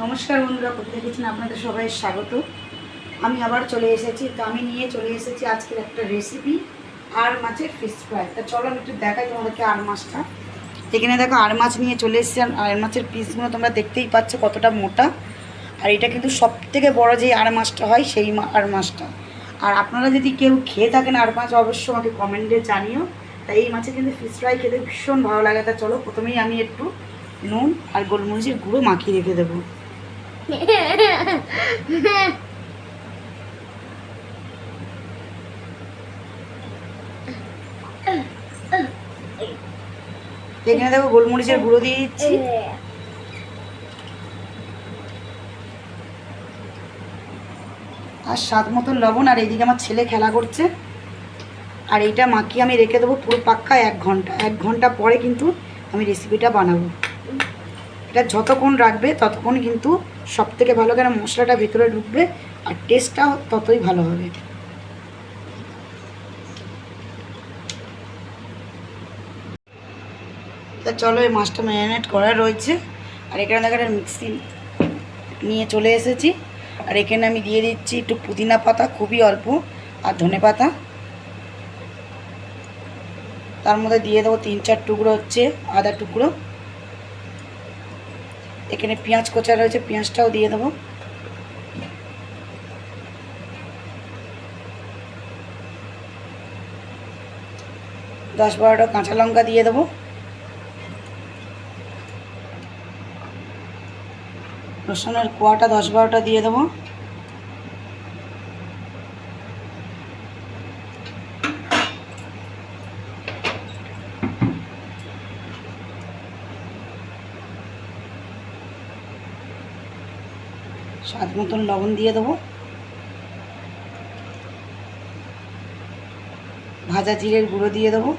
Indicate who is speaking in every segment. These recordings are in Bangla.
Speaker 1: নমস্কার বন্ধুরা, কোথায় গেছেন আপনাদের সবাই স্বাগত। আমি আবার চলে এসেছি। তো আমি নিয়ে চলে এসেছি আজকের একটা রেসিপি, আর মাছের ফিশ ফ্রাই। তা চলো আমি একটু দেখাই তোমাদেরকে আর মাছটা। এখানে দেখো আর মাছ নিয়ে চলে এসেছি। আর মাছের পিসগুলো তোমরা দেখতেই পাচ্ছ কতটা মোটা। আর এটা কিন্তু সবথেকে বড় যে আর মাছটা হয় সেই আর মাছটা। আর আপনারা যদি কেউ খেয়ে থাকেন আর মাছ, অবশ্যই আমাকে কমেন্টে জানিও। তাই এই মাছের কিন্তু ফিশ ফ্রাই খেতে ভীষণ ভালো লাগে। তা চলো প্রথমেই আমি একটু নুন আর গোলমরিচের গুঁড়ো মাখিয়ে রেখে দেবো। এখানে দেখো গোলমরিচের গুঁড়ো দিয়ে দিচ্ছি, আর স্বাদ মতন লবণ। আর এইদিকে আমার ছেলে খেলা করছে। আর এইটা মাখিয়ে আমি রেখে দেবো পুরো পাক্কা 1 ঘন্টা। 1 ঘন্টা পরে কিন্তু আমি রেসিপিটা বানাবো। এটা যতক্ষণ রাখবে ততক্ষণ কিন্তু সব থেকে ভালো, কেন মশলাটা ভেতরে ঢুকবে আর টেস্টটাও ততই ভালো হবে। তা চলো, এই মাছটা ম্যারিনেট করা রয়েছে। আর এখানে দেখা একটা মিক্সি নিয়ে চলে এসেছি। আর এখানে আমি দিয়ে দিচ্ছি একটু পুদিনা পাতা, খুবই অল্প, আর ধনে পাতা। তার মধ্যে দিয়ে দেবো 3-4 টুকরো হচ্ছে আদা টুকরো। এখানে পেঁয়াজ কোচা রয়েছে, পেঁয়াজটাও দিয়ে দেবো। দশ 12টা কাঁচা লঙ্কা দিয়ে দেবো। রসুনের কোয়াটা 10-12টা দিয়ে দেবো। স্বাদ মতন লবণ দিয়ে দেবো। ভাজা জিরের গুঁড়ো দিয়ে দেবো।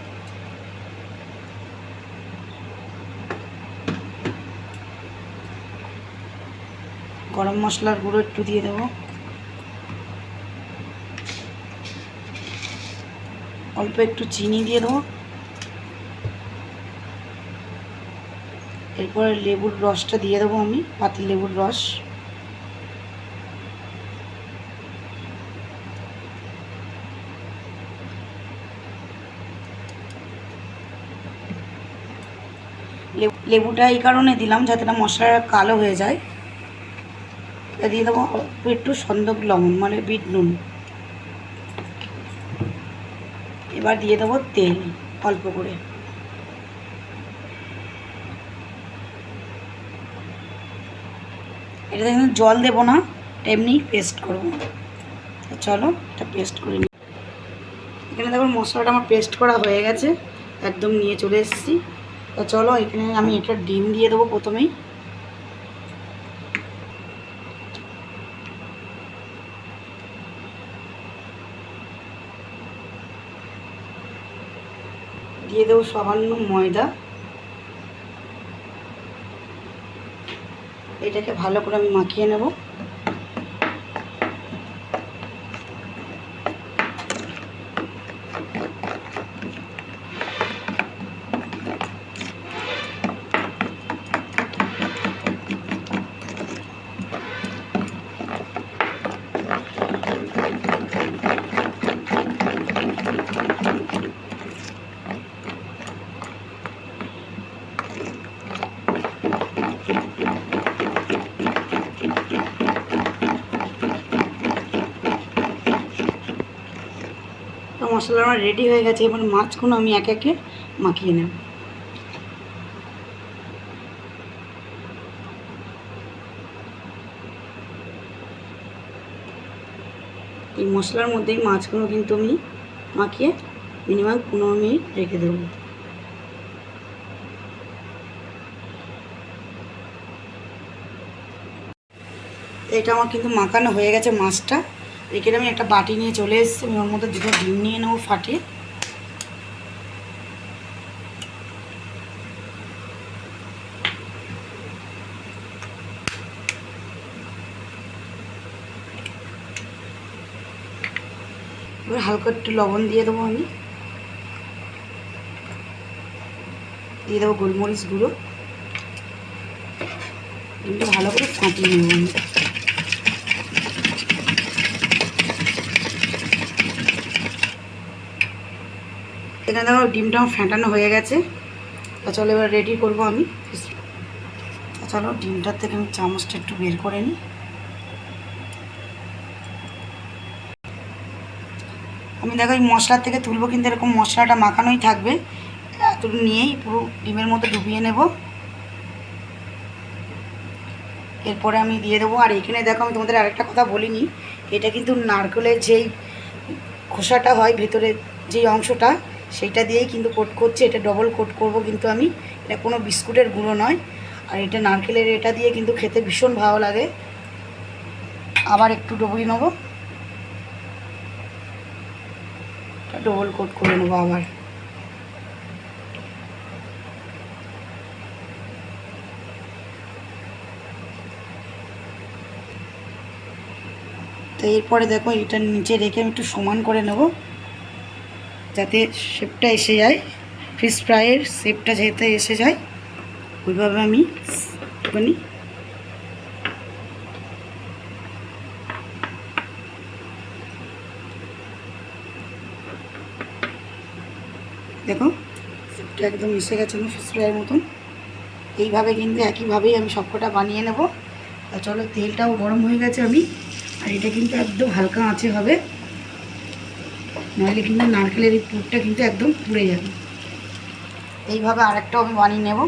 Speaker 1: গরম মশলার গুঁড়ো একটু দিয়ে দেবো। অল্প একটু চিনি দিয়ে দেবো। এরপরে লেবুর রসটা দিয়ে দেবো, আমি পাতি লেবুর রস। লেবুটা এই কারণে দিলাম যাতে না মশলাটা কালো হয়ে যায়। এটা দিয়ে দেবো অল্প একটু সন্দক লবণ, মানে বিট নুন। এবার দিয়ে দেবো তেল অল্প করে। এটা কিন্তু জল দেবো না, এমনি পেস্ট করবো। চলো এটা পেস্ট করে নিই। এখানে দেখো মশলাটা আমার পেস্ট করা হয়ে গেছে, একদম নিয়ে চলে এসেছি। তো চলো এখানে আমি একটা ডিম দিয়ে দেবো প্রথমেই। দিয়ে দেবো সামান্য ময়দা। এটাকে ভালো করে আমি মাখিয়ে নেব। তো মশলা আমার রেডি হয়ে গেছে। এবার মাছগুলো আমি একে একে মাখিয়ে নেব। এই মশলার মধ্যেই মাছগুলো কিন্তু আমি মাখিয়ে মিনিমাম 15 মিনিট রেখে দেবো। এটা আমার কিন্তু মাখানো হয়ে গেছে মাছটা। এখানে আমি একটা বাটি নিয়ে চলে এসেছি। আমি ওর মধ্যে 2টো ডিম নিয়ে নেবো ফাটিয়ে। এবার হালকা একটু লবণ দিয়ে দেবো আমি। দিয়ে দেবো গোলমরিচ গুঁড়ো। ডিমটা ভালো করে ফাটিয়ে নেব আমি। এখানে দেখো ডিমটাও ফেটানো হয়ে গেছে। তা চলো এবার রেডি করবো আমি। চলো ডিমটার থেকে আমি চামচটা একটু বের করে নিই। আমি দেখো এই মশলার থেকে তুলবো, কিন্তু এরকম মশলাটা মাখানোই থাকবে, এতটুকু নিয়েই পুরো ডিমের মধ্যে ডুবিয়ে নেব। এরপরে আমি দিয়ে দেবো। আর এখানে দেখো আমি তোমাদের আরেকটা কথা বলিনি, এটা কিন্তু নারকেলের যেই খোসাটা হয়, ভেতরে যেই অংশটা, সেইটা দিয়েই কিন্তু কোট করছে। এটা ডবল কোট করব কিন্তু আমি, এটা কোনো বিস্কুটের গুঁড়ো নয়। আর এটা নারকেলের, এটা দিয়ে কিন্তু খেতে ভীষণ ভালো লাগে। আবার একটু ডুবিয়ে নেবো, ডবল কোট করে নেবো আবার। তো এরপরে দেখো এটা নিচে রেখে আমি একটু সমান করে নেব, যাতে শেপটা এসে যায়, ফিশ ফ্রাইয়ের শেপটা যেতে এসে যায়, ওইভাবে আমি একটুখানি দেখো শেপটা একদম এসে গেছে আমি ফিশ ফ্রাইয়ের মতন। এইভাবে কিন্তু একইভাবেই আমি সবকটা বানিয়ে নেব। আর চলো তেলটাও গরম হয়ে গেছে আমি, আর এটা কিন্তু একদম হালকা আঁচে হবে, নাহলে কিন্তু নারকেলের এই পুরটা কিন্তু একদম পুড়ে যাবে। এইভাবে আরেকটাও আমি বানিয়ে নেব।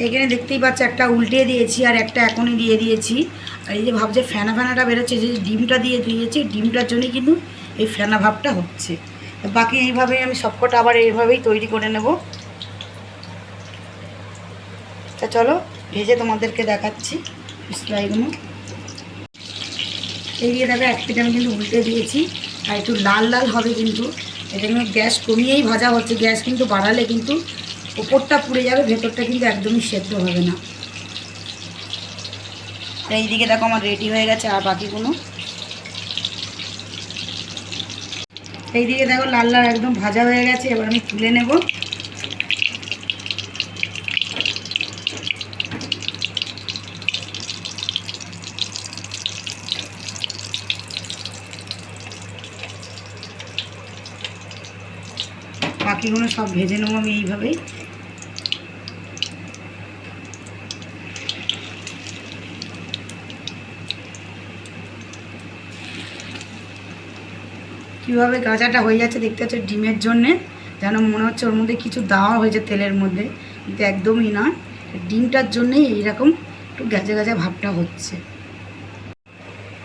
Speaker 1: এখানে দেখতেই পাচ্ছ একটা উল্টে দিয়েছি আর একটা এখনই দিয়ে দিয়েছি। আর এই যে ভাবছে ফেনা ফেনাটা বেরোচ্ছে, যে ডিমটা দিয়ে দিয়েছি, ডিমটার জন্যই কিন্তু এই ফেনা ভাবটা হচ্ছে। বাকি এইভাবেই আমি সবকটা আবার এইভাবেই তৈরি করে নেব। তা চলো ভেজে তোমাদেরকে দেখাচ্ছি ফিশ ফ্রাইগুলো। এই দিয়ে দেখো এক পিঠ আমি কিন্তু উল্টে দিয়েছি, আর একটু লাল লাল হবে কিন্তু। এটা কিন্তু গ্যাস কমিয়েই ভাজা হচ্ছে, গ্যাস কিন্তু বাড়ালে কিন্তু উপরটা পুড়ে যাবে, ভেতরটা কিন্তু একদমই সেদ্ধ হবে না। আর এইদিকে দেখো আমার রেডি হয়ে গেছে আর বাকিগুলো। এইদিকে দেখো লাল লাল একদম ভাজা হয়ে গেছে, এবার আমি তুলে নেব। বাকিগুলো সব ভেজে নেবো আমি এইভাবেই। কীভাবে গাজাটা হয়ে যাচ্ছে দেখতে হচ্ছে ডিমের জন্যে, যেন মনে হচ্ছে ওর মধ্যে কিছু দেওয়া হয়েছে তেলের মধ্যে, কিন্তু একদমই না, ডিমটার জন্যেই এইরকম একটু গাজা গাজা ভাবটা হচ্ছে।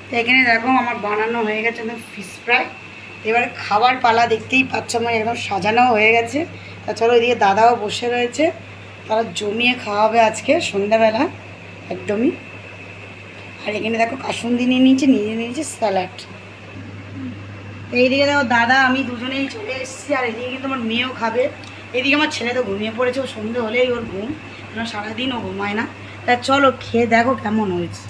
Speaker 1: তো এখানে দেখো আমার বানানো হয়ে গেছে ফিশ ফ্রাই। এবারে খাবার পালা, দেখতেই পাচ্ছ আমার একদম সাজানো হয়ে গেছে। তা চলো এদিকে দাদাও বসে রয়েছে, তারা জমিয়ে খাওয়াবে আজকে সন্ধ্যাবেলা একদমই। আর এখানে দেখো কাসুন্দি নিয়ে নিয়েছে স্যালাড। এইদিকে দেখো দাদা আমি দুজনেই চলে এসেছি, আর এদিকে কিন্তু আমার মেয়েও খাবে। এদিকে আমার ছেলে তো ঘুমিয়ে পড়েছে, ও সন্ধ্যে হলেই ওর ঘুম, কারণ সারাদিন ও ঘুমায় না। তা চলো খেয়ে দেখো কেমন হয়েছে।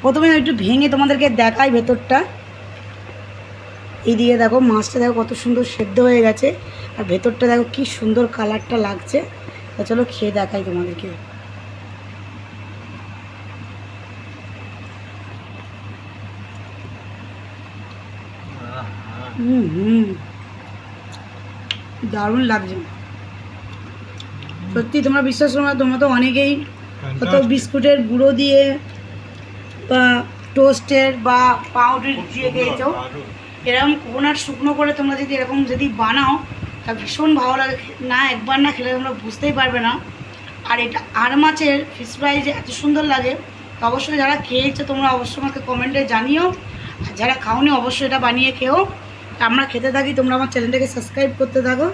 Speaker 1: প্রথমে একটু ভেঙে তোমাদেরকে দেখাই ভেতরটা। এইদিকে দেখো মাছটা দেখো কত সুন্দর সেদ্ধ হয়ে গেছে, আর ভেতরটা দেখো কি সুন্দর কালারটা লাগছে। তা চলো খেয়ে দেখাই তোমাদেরকে। দারুণ লাগছে সত্যি। তোমরা বিশ্বাস করো না, তোমরা তো অনেকেই কত বিস্কুটের গুঁড়ো দিয়ে বা টোস্টের বা পাউডার দিয়ে খেয়েছো, এরকম কোন শুকনো করে তোমরা যদি এরকম যদি বানাও তা ভীষণ ভালো লাগে না, একবার না খেলে তোমরা বুঝতেই পারবে না। আর এটা আর মাছের ফিশ ফ্রাই যে এত সুন্দর লাগে, তো অবশ্যই যারা খেয়েছো তোমরা অবশ্যই আমাকে কমেন্টে জানিও, আর যারা খাওনি অবশ্যই এটা বানিয়ে খেও। আমরা খেতে থাকি, তোমরা আমার চ্যানেলটাকে সাবস্ক্রাইব করতে থাকো।